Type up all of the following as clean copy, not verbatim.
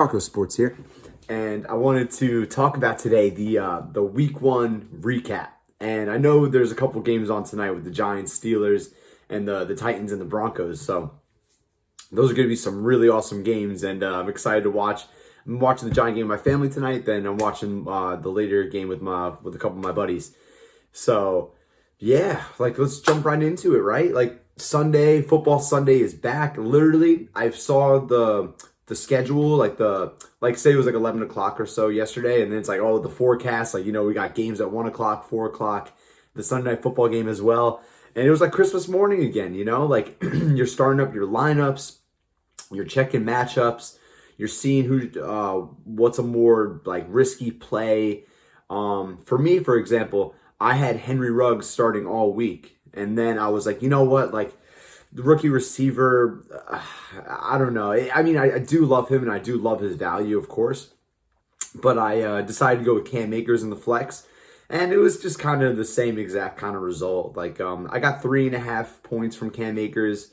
Broncos Sports here, and I wanted to talk about today the Week 1 recap. And I know there's a couple games on tonight with the Giants, Steelers, and the Titans and the Broncos. So those are going to be some really awesome games, and I'm excited to watch. I'm watching the Giant game with my family tonight. Then I'm watching the later game with a couple of my buddies. So yeah, let's jump right into it, right? Football Sunday is back. Literally, I saw the schedule, say it was 11 o'clock or so yesterday, and then it's the forecast, we got games at 1 o'clock, 4 o'clock, the Sunday night football game as well. And it was like Christmas morning again, you're starting up your lineups, you're checking matchups, you're seeing what's a more risky play. For me, for example, I had Henry Ruggs starting all week, and then I was like, you know what, the rookie receiver, I don't know. I mean, I do love him, and I do love his value, of course. But I decided to go with Cam Akers in the flex, and it was just kind of the same exact kind of result. I got 3.5 points from Cam Akers.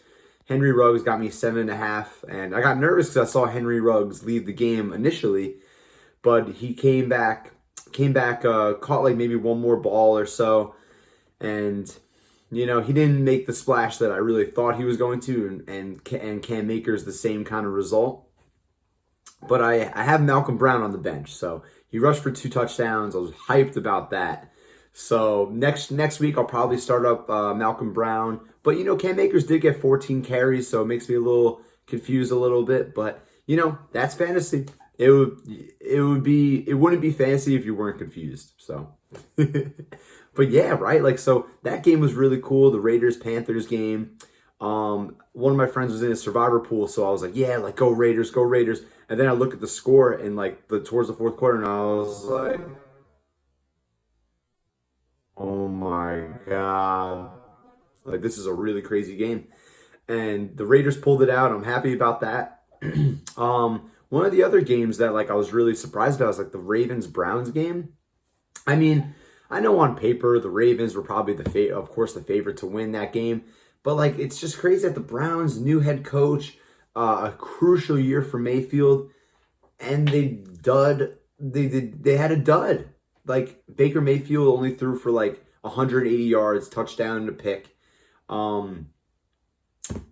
Henry Ruggs got me 7.5, and I got nervous because I saw Henry Ruggs lead the game initially, but he came back, caught maybe one more ball or so, and he didn't make the splash that I really thought he was going to, and Cam Akers the same kind of result. But I have Malcolm Brown on the bench, so he rushed for 2 touchdowns. I was hyped about that. So next week I'll probably start up Malcolm Brown. But Cam Akers did get 14 carries, so it makes me a little confused a little bit. But that's fantasy. It wouldn't be fantasy if you weren't confused. So. But yeah, right? So that game was really cool, the Raiders-Panthers game. One of my friends was in a survivor pool, so I was like, yeah, go Raiders, go Raiders. And then I look at the score and towards the fourth quarter, and I was like, oh my God. This is a really crazy game. And the Raiders pulled it out. I'm happy about that. One of the other games that I was really surprised about was the Ravens-Browns game. I mean, I know on paper the Ravens were probably the favorite to win that game, but it's just crazy that the Browns, new head coach, a crucial year for Mayfield, and they had a dud. Baker Mayfield only threw for 180 yards, touchdown and a pick.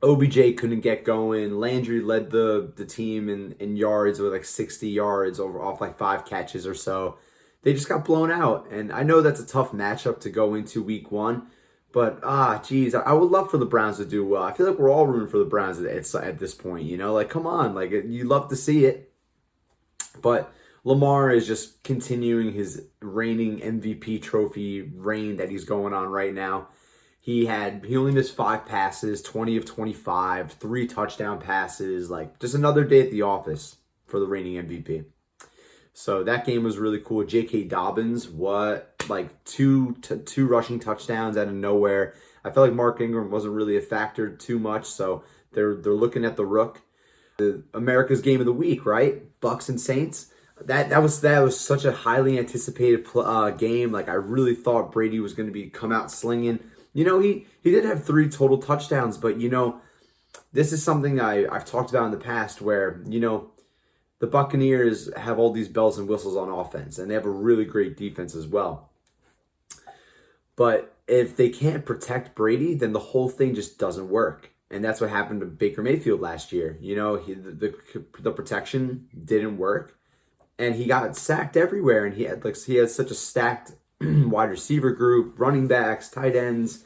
OBJ couldn't get going. Landry led the team in yards with 60 yards off 5 catches or so. They just got blown out, and I know that's a tough matchup to go into week 1, but geez, I would love for the Browns to do well. I feel like we're all rooting for the Browns at this point, come on, you love to see it. But Lamar is just continuing his reigning MVP trophy reign that he's going on right now. He only missed 5 passes, 20 of 25, 3 touchdown passes, just another day at the office for the reigning MVP. So that game was really cool. J.K. Dobbins, two rushing touchdowns out of nowhere. I felt like Mark Ingram wasn't really a factor too much, so they're looking at the Rook. America's game of the week, right? Bucks and Saints. That was such a highly anticipated game. I really thought Brady was going to come out slinging. He did have 3 total touchdowns, but this is something I've talked about in the past where the Buccaneers have all these bells and whistles on offense, and they have a really great defense as well. But if they can't protect Brady, then the whole thing just doesn't work. And that's what happened to Baker Mayfield last year. The protection didn't work, and he got sacked everywhere. And he had such a stacked wide receiver group, running backs, tight ends,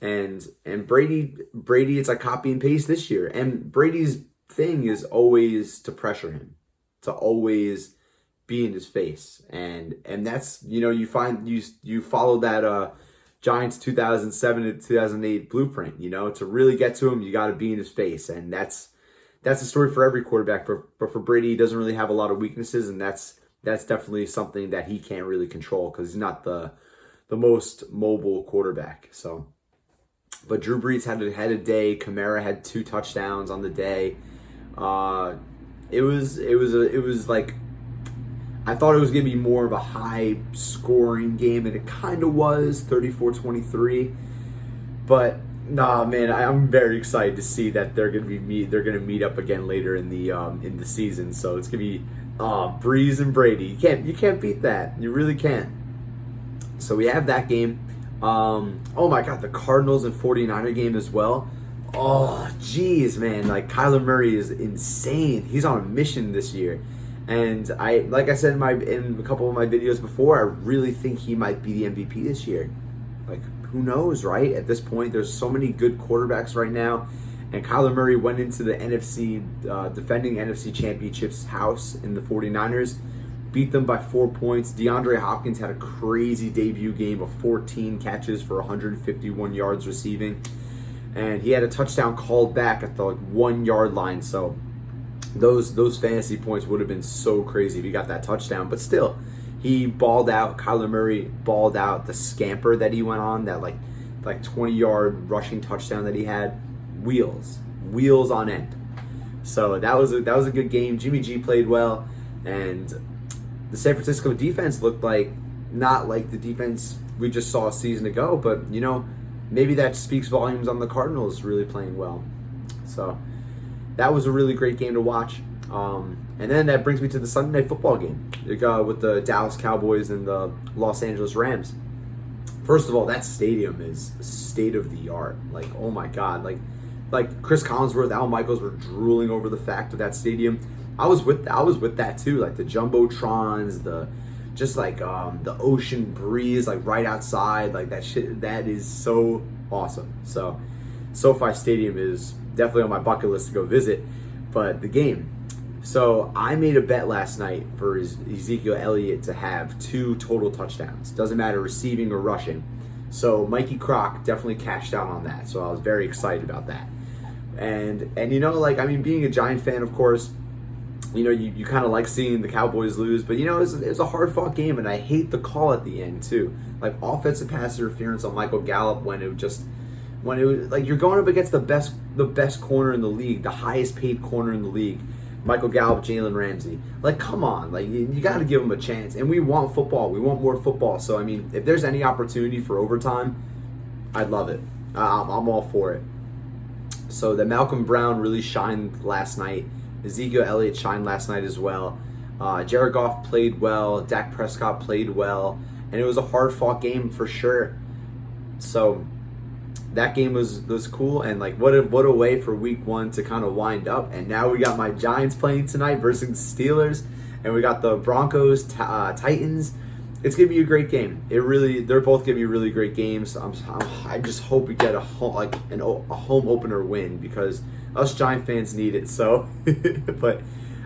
and Brady. It's copy and paste this year. And Brady's thing is always to pressure him, to always be in his face, and that's you follow that Giants 2007 to 2008 blueprint. To really get to him, you got to be in his face, and that's the story for every quarterback. But for Brady, he doesn't really have a lot of weaknesses, and that's definitely something that he can't really control because he's not the most mobile quarterback. So, but Drew Brees had a day. Kamara had 2 touchdowns on the day. It was I thought it was going to be more of a high scoring game, and it kind of was 34-23, but Nah, man, I'm very excited to see that they're gonna meet up again later in the season. So it's gonna be Breeze and Brady. You can't beat that. You really can't. So we have that game. Oh my God, the Cardinals and 49er game as well. Oh, geez, man, like Kyler Murray is insane. He's on a mission this year. And like I said in a couple of my videos before, I really think he might be the MVP this year. Like, who knows, right? At this point, there's so many good quarterbacks right now. And Kyler Murray went into the defending NFC Championships house in the 49ers, beat them by 4 points. DeAndre Hopkins had a crazy debut game of 14 catches for 151 yards receiving. And he had a touchdown called back at the 1 yard line. So those fantasy points would have been so crazy if he got that touchdown. But still, he balled out. Kyler Murray balled out. The scamper that he went on, that like 20-yard rushing touchdown that he had, wheels on end. So that was a good game. Jimmy G played well, and the San Francisco defense looked not like the defense we just saw a season ago, but maybe that speaks volumes on the Cardinals really playing well. So that was a really great game to watch. And then that brings me to the Sunday Night Football game with the Dallas Cowboys and the Los Angeles Rams. First of all, that stadium is state of the art. Like, oh my God, like Chris Collinsworth, Al Michaels were drooling over the fact of that stadium. I was with that too. Like the jumbotrons, the ocean breeze, like right outside, like that shit. That is so awesome. So, SoFi Stadium is definitely on my bucket list to go visit. But the game. So I made a bet last night for Ezekiel Elliott to have 2 total touchdowns. Doesn't matter receiving or rushing. So Mikey Croc definitely cashed out on that. So I was very excited about that. And being a Giant fan, of course, you kind of like seeing the Cowboys lose, but it was a hard fought game, and I hate the call at the end too. Like offensive pass interference on Michael Gallup when it was like you're going up against the best corner in the league, the highest paid corner in the league. Michael Gallup, Jalen Ramsey. Like, come on. Like, you got to give them a chance. And we want football. We want more football. So, I mean, if there's any opportunity for overtime, I'd love it. I'm all for it. So, the Malcolm Brown really shined last night. Ezekiel Elliott shined last night as well. Jared Goff played well. Dak Prescott played well. And it was a hard-fought game for sure. So, that game was cool, and like what a way for week 1 to kind of wind up. And now we got my Giants playing tonight versus the Steelers, and we got the Broncos Titans. It's gonna be a great game. They're both gonna be really great games. I just hope we get a home opener win, because us Giant fans need it. So, but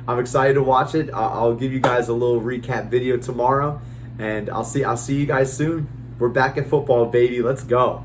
I'm excited to watch it. I'll give you guys a little recap video tomorrow, and I'll see you guys soon. We're back at football, baby. Let's go.